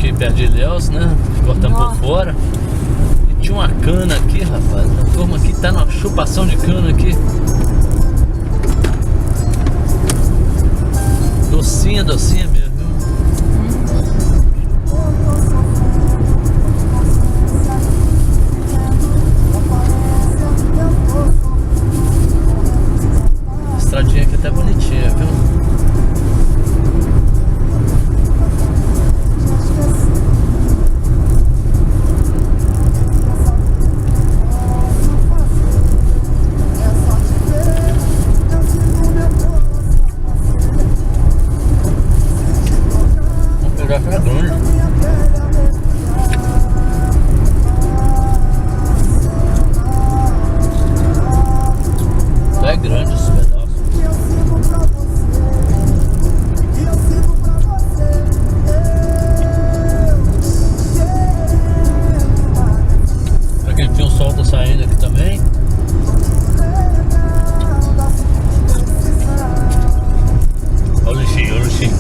aqui perto de Ilhéus, né? Cortando por fora. E tinha uma cana aqui, rapaz. A turma aqui tá numa chupação de cana aqui. Docinha, docinha mesmo, viu? A estradinha aqui tá bonitinha, viu? É grande esse pedaço. Pra quem tem o sol tá saindo aqui também. Olha o lixinho, olha o lixinho.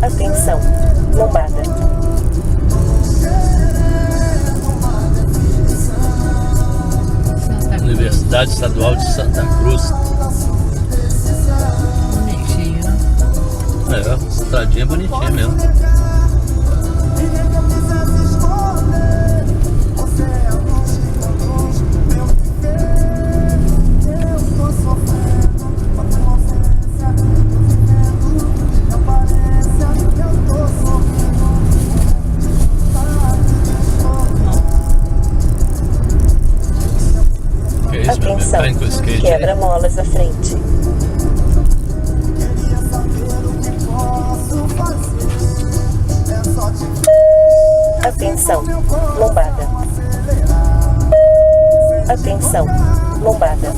Atenção, lombada. Universidade Estadual de Santa Cruz. Bonitinho. É, estradinha bonitinha mesmo. Que isso, meu amigo? Atenção, Tá indo com o skate aí? quebra-molas à frente. Atenção, lombada. Atenção, lombada.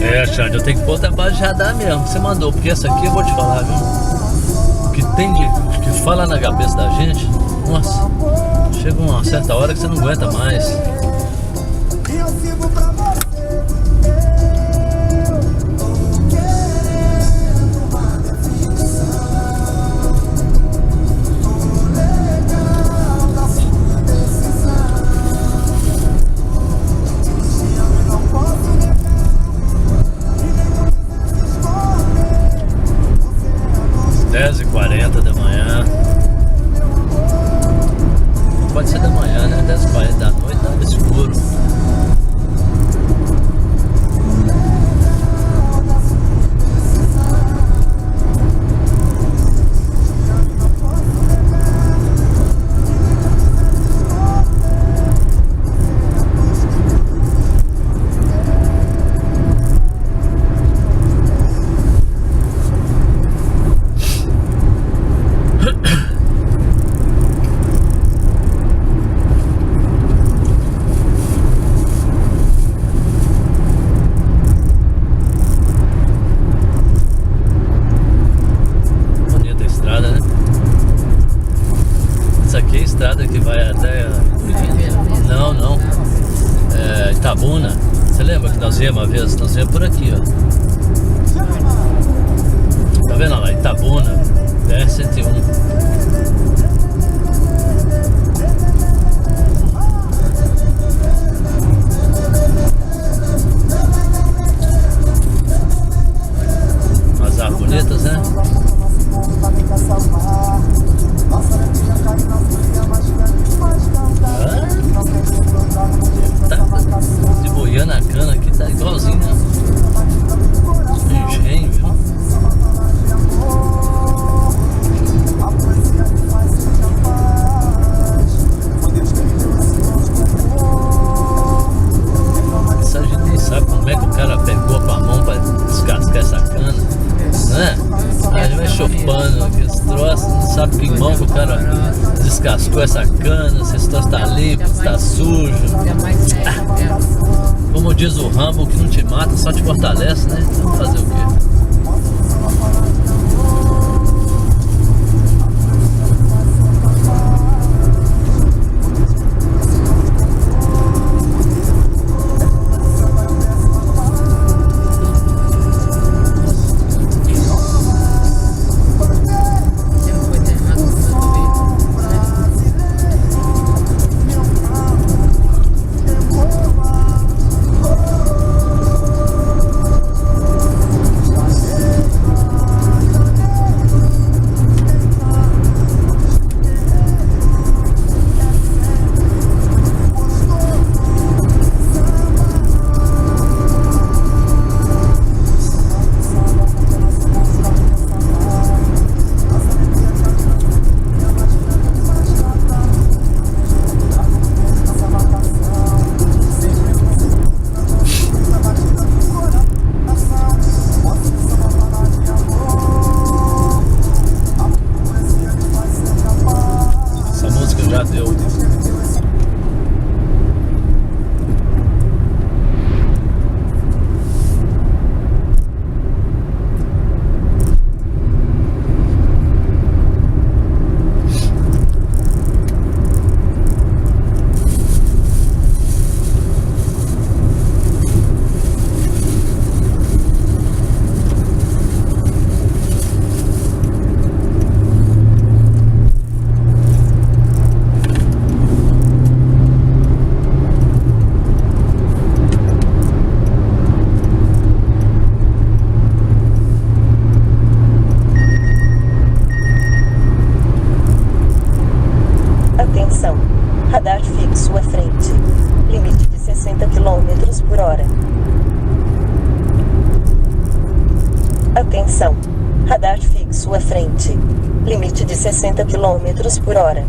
É, Xande, eu tenho que pôr outra base de radar mesmo. Você mandou, porque essa aqui eu vou te falar, viu? O que tem que fala na cabeça da gente, nossa, chega uma certa hora que você não aguenta mais. H40 da manhã. Pode ser da manhã, né? 10h40 da noite, tá escuro. Estrada que vai até... Não, não. É, Itabuna. Você lembra que nós viemos uma vez? Nós viemos por aqui, ó. Tá vendo lá? Itabuna. BR-101. As árvores bonitas, né? De boiando a cana aqui tá igualzinho, né? Engenho, viu? Isso a gente nem sabe como é que o cara pegou com a mão pra descascar essa cana, né? A gente vai chupando aqui os troços, não sabe que mão que o cara descascou essa cana, se esse troço tá limpo, se tá sujo. Como diz o Rambo, o que não te mata só te fortalece, né? Vamos fazer o quê? Radar fixo à frente. Limite de 60 km por hora. Atenção! Radar fixo à frente. Limite de 60 km por hora.